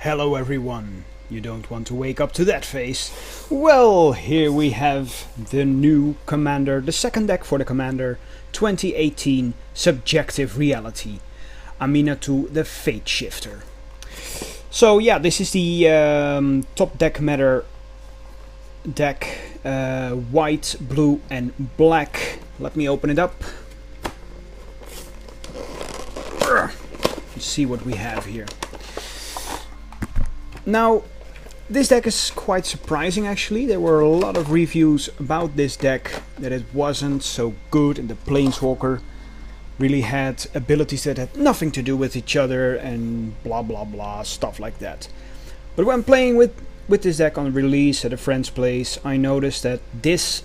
Hello everyone. You don't want to wake up to that face. Well, here we have the new Commander, the second deck for the Commander 2018 Subjective Reality. Amina to the Fate Shifter. So yeah, this is the top deck matter deck, white, blue and black. Let me open it up. Let's see what we have here. Now, this deck is quite surprising actually. There were a lot of reviews about this deck that it wasn't so good and the Planeswalker really had abilities that had nothing to do with each other and blah blah blah, stuff like that. But when playing with this deck on release at a friend's place, I noticed that this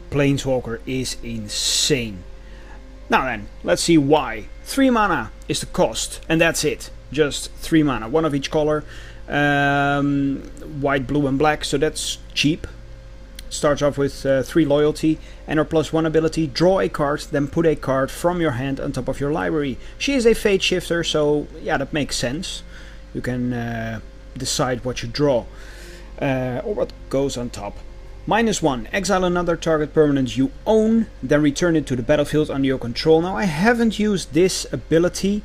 Planeswalker is insane. Now then, let's see why. 3 mana is the cost, and that's it. Just 3 mana, one of each color. White, blue and black, so that's cheap. Starts off with 3 loyalty and her +1 ability. Draw a card, then put a card from your hand on top of your library. She is a Fate Shifter, so yeah, that makes sense. You can decide what you draw or what goes on top. -1, exile another target permanent you own, then return it to the battlefield under your control. Now I haven't used this ability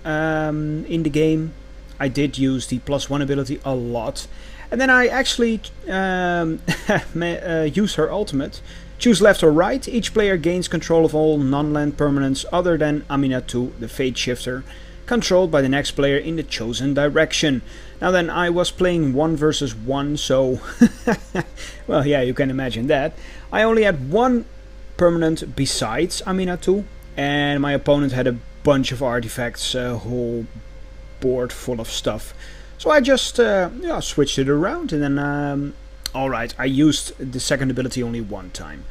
in the game. I did use the +1 ability a lot. And then I actually use her ultimate. Choose left or right. Each player gains control of all non-land permanents other than Amina 2, the Fate Shifter, controlled by the next player in the chosen direction. Now then, I was playing 1 versus 1, so well, yeah, you can imagine that. I only had 1 permanent besides Amina 2, and my opponent had a bunch of artifacts, a whole board full of stuff. So I just yeah, switched it around, and then alright, I used the second ability only 1 time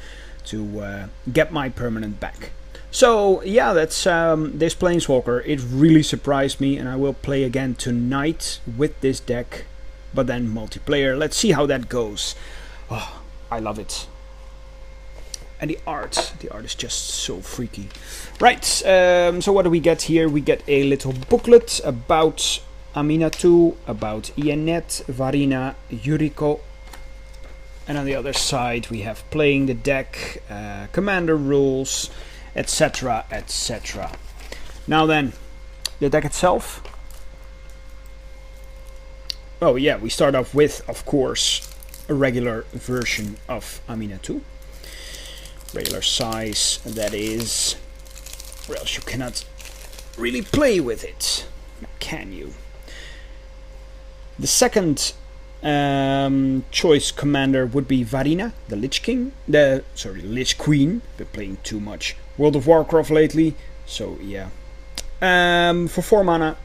to get my permanent back. So yeah, that's this Planeswalker. It really surprised me, and I will play again tonight with this deck, but then multiplayer. Let's see how that goes. Oh, I love it. And the art is just so freaky. Right, so what do we get here? We get a little booklet about Amina 2, about Ienet, Varina, Yuriko. And on the other side we have playing the deck, commander rules, etc, etc. Now then, the deck itself. Oh yeah, we start off with, of course, a regular version of Amina 2. Regular size, that is, or else you cannot really play with it, can you? The second choice commander would be Varina, the Lich King, Lich Queen. Been playing too much World of Warcraft lately, so yeah. For 4 mana,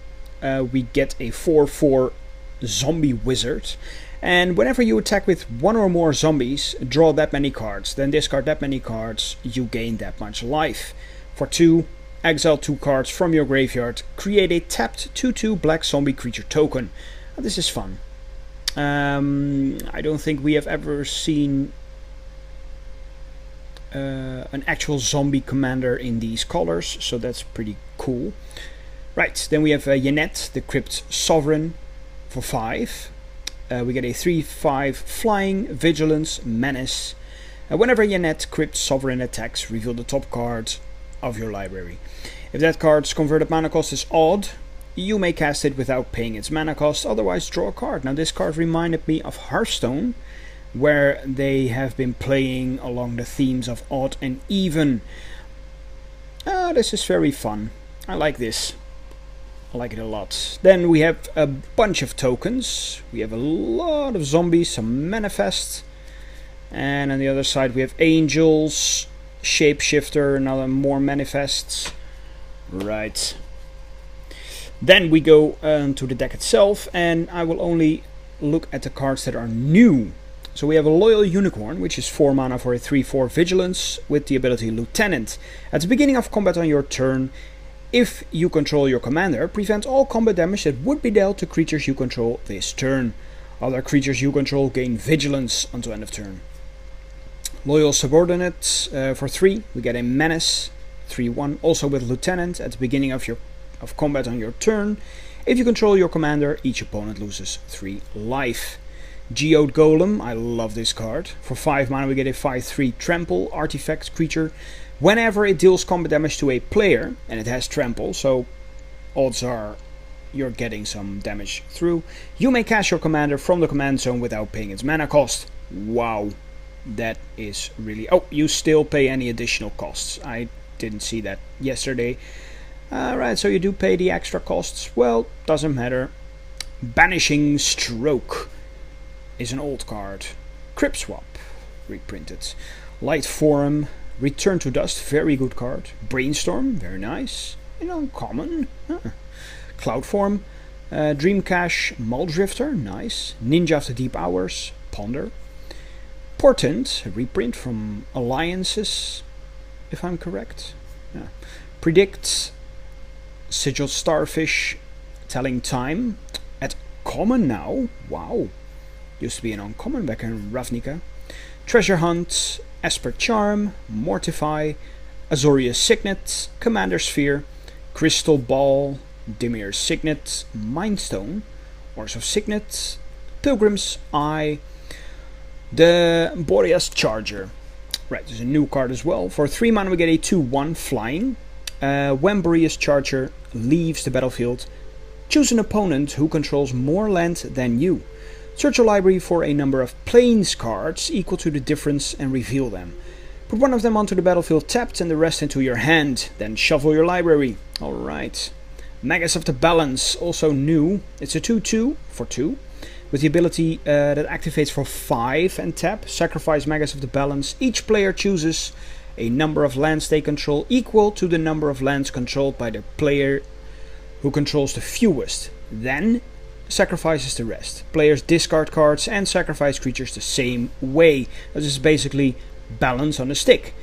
we get a 4/4 zombie wizard. And whenever you attack with 1 or more zombies, draw that many cards, then discard that many cards, you gain that much life. For 2, exile 2 cards from your graveyard, create a tapped 2/2 black zombie creature token. Now, this is fun. I don't think we have ever seen an actual zombie commander in these colors, so that's pretty cool. Right, then we have Ienet, the Crypt Sovereign, for 5. We get a 3/5 flying, vigilance, menace. Whenever Ienet Crypt Sovereign attacks, reveal the top card of your library. If that card's converted mana cost is odd, you may cast it without paying its mana cost, otherwise draw a card. Now this card reminded me of Hearthstone, where they have been playing along the themes of odd and even. This is very fun. I like this. I like it a lot. Then we have a bunch of tokens. We have a lot of zombies, some manifest. And on the other side we have angels, shapeshifter, another more manifests. Right. Then we go to the deck itself, and I will only look at the cards that are new. So we have a Loyal Unicorn, which is 4 mana for a 3/4 vigilance with the ability Lieutenant. At the beginning of combat on your turn, if you control your commander, prevent all combat damage that would be dealt to creatures you control this turn. Other creatures you control gain vigilance until end of turn. Loyal Subordinate, for 3, we get a Menace, 3/1, also with Lieutenant. At the beginning of combat on your turn, If you control your commander, each opponent loses 3 life. Geode Golem, I love this card. For 5 mana we get a 5/3 trample artifact creature. Whenever it deals combat damage to a player, and it has trample, so odds are you're getting some damage through, you may cast your commander from the command zone without paying its mana cost. Wow, that is really... Oh, you still pay any additional costs. I didn't see that yesterday. Alright, so you do pay the extra costs. Well, doesn't matter. Banishing Stroke is an old card. Crypt Swap, reprinted. Light Forum, Return to Dust, very good card. Brainstorm, very nice. Uncommon. Cloud Form, Dream Cache, Muldrifter, nice. Ninja of the Deep Hours, Ponder. Portent, a reprint from Alliances, if I'm correct. Yeah. Predict, Sigil Starfish, Telling Time, at common now. Wow, used to be an uncommon back in Ravnica. Treasure Hunt, Esper Charm, Mortify, Azorius Signet, Commander Sphere, Crystal Ball, Dimir's Signet, Mindstone, Ors of Signet, Pilgrim's Eye, the Boreas Charger. Right, there's a new card as well. For 3 mana we get a 2/1 flying. When Boreas Charger leaves the battlefield, choose an opponent who controls more land than you. Search your library for a number of plains cards equal to the difference and reveal them. Put one of them onto the battlefield tapped and the rest into your hand. Then shuffle your library. Alright. Magus of the Balance, also new. It's a 2/2 for 2. With the ability that activates for 5 and tap. Sacrifice Magus of the Balance. Each player chooses a number of lands they control equal to the number of lands controlled by the player who controls the fewest. Then sacrifices the rest. Players discard cards and sacrifice creatures the same way. This is basically balance on a stick.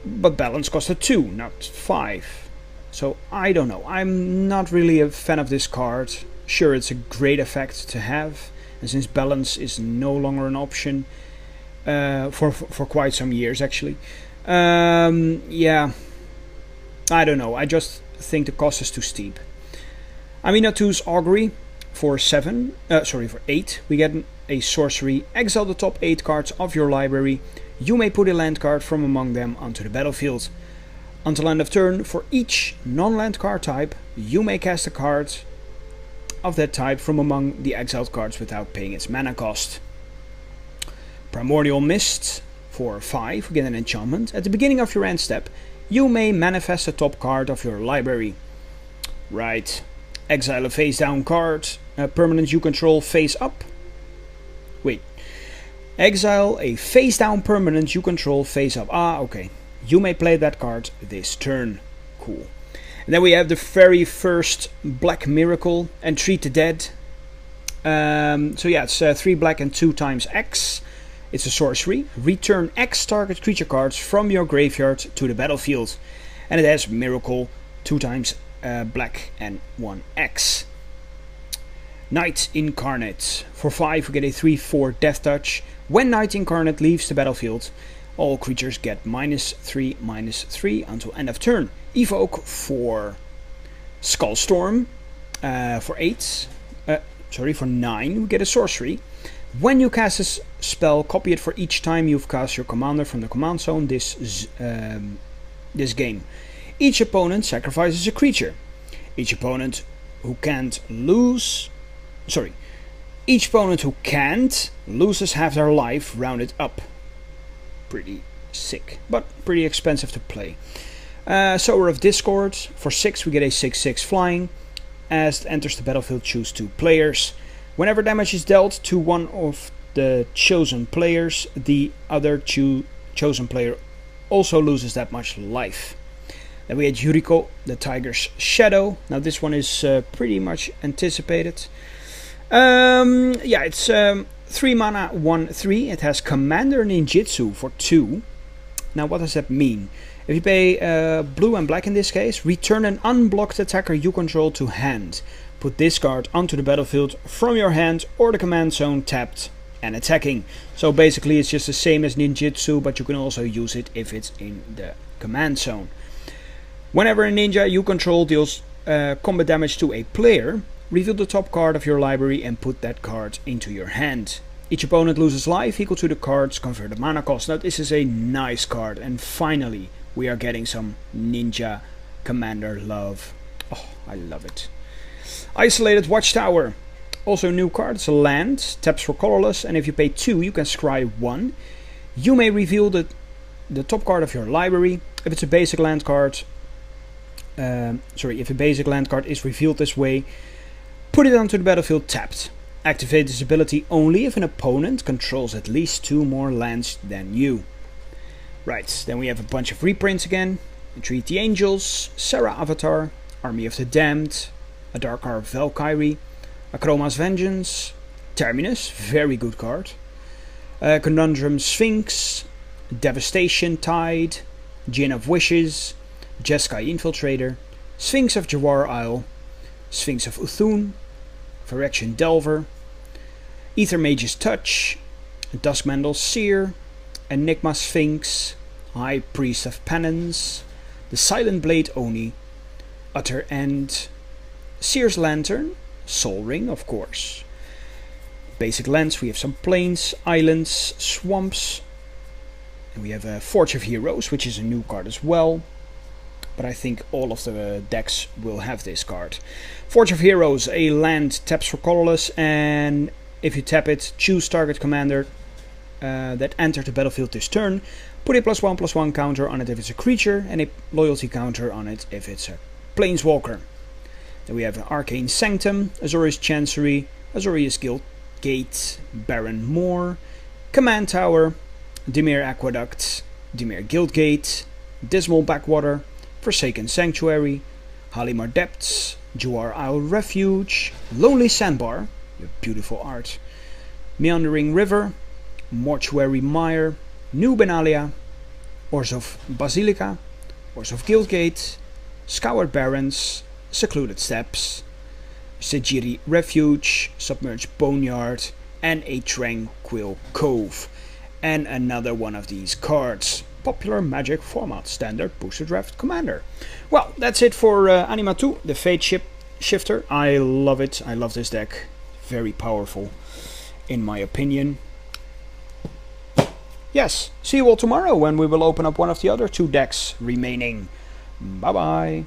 But balance costs a 2, not 5. So I don't know. I'm not really a fan of this card. Sure, it's a great effect to have. And since balance is no longer an option for quite some years actually. Yeah. I don't know. I just think the cost is too steep. Amina 2's Augury. For 8, we get a sorcery. Exile the top 8 cards of your library. You may put a land card from among them onto the battlefield. Until end of turn, for each non-land card type, you may cast a card of that type from among the exiled cards without paying its mana cost. Primordial Mist, for 5, we get an enchantment. At the beginning of your end step, you may manifest a top card of your library. Right. Exile a face down card, a permanent you control face up. Wait. Exile a face down permanent you control face up. Ah, okay. You may play that card this turn. Cool. And then we have the very first Black Miracle, Entreat the Dead. So yeah, it's 3 black and 2 times X. It's a sorcery. Return X target creature cards from your graveyard to the battlefield. And it has Miracle 2 times black and 1 X. Knight Incarnate. For 5 we get a 3/4 Death Touch. When Knight Incarnate leaves the battlefield, all creatures get -3/-3 until end of turn. Evoke for Skullstorm. For 9 we get a sorcery. When you cast a spell, copy it for each time you've cast your commander from the command zone this game. Each opponent sacrifices a creature. Each opponent who can't loses half their life rounded up. Pretty sick, but pretty expensive to play. Sower of Discord. For 6 we get a 6/6 flying. As it enters the battlefield, choose 2 players. Whenever damage is dealt to one of the chosen players, the other chosen player also loses that much life. Then we had Yuriko, the Tiger's Shadow. Now this one is pretty much anticipated. Yeah, it's 3 mana, 1/3. It has Commander Ninjutsu for 2. Now what does that mean? If you pay blue and black in this case, return an unblocked attacker you control to hand. Put this card onto the battlefield from your hand or the command zone tapped and attacking. So basically it's just the same as Ninjutsu, but you can also use it if it's in the command zone. Whenever a ninja you control deals combat damage to a player, reveal the top card of your library and put that card into your hand. Each opponent loses life equal to the card's converted mana cost. Now this is a nice card, and finally we are getting some Ninja Commander love. Oh, I love it. Isolated Watchtower. Also a new card. It's a land, taps for colorless, and if you pay 2 you can scry 1. You may reveal the top card of your library. If it's a basic land card, if a basic land card is revealed this way, put it onto the battlefield tapped. Activate this ability only if an opponent controls at least 2 more lands than you. Right, then we have a bunch of reprints again. Entreat the Angels, Serra Avatar, Army of the Damned, Adarkar Valkyrie, Akroma's Vengeance, Terminus, very good card, Conundrum Sphinx, Devastation Tide, Djinn of Wishes, Jeskai Infiltrator, Sphinx of Jawar Isle, Sphinx of Uthun, Phyrexian Delver, Ether Mage's Touch, Duskmandal's Seer, Enigma Sphinx, High Priest of Penance, the Silent Blade Oni, Utter End, Seer's Lantern, Sol Ring of course. Basic lands, we have some plains, islands, swamps, and we have a Forge of Heroes, which is a new card as well. But I think all of the decks will have this card. Forge of Heroes, a land, taps for colorless, and if you tap it, choose target commander that entered the battlefield this turn. Put a +1/+1 counter on it if it's a creature, and a loyalty counter on it if it's a planeswalker. Then we have an Arcane Sanctum, Azorius Chancery, Azorius Guild Gate, Baron Moor, Command Tower, Dimir Aqueduct, Dimir Guildgate, Dismal Backwater, Forsaken Sanctuary, Halimar Depths, Jawar Isle Refuge, Lonely Sandbar, beautiful art, Meandering River, Mortuary Mire, New Benalia, Orzhov Basilica, Orzhov Guildgate, Scoured Barrens, Secluded Steppes, Sejiri Refuge, Submerged Boneyard, and a Tranquil Cove. And another one of these cards. Popular Magic format, standard booster draft commander. Well, that's it for Anima 2, the Fate Shifter. I love it. I love this deck. Very powerful, in my opinion. Yes, see you all tomorrow when we will open up one of the other 2 decks remaining. Bye bye.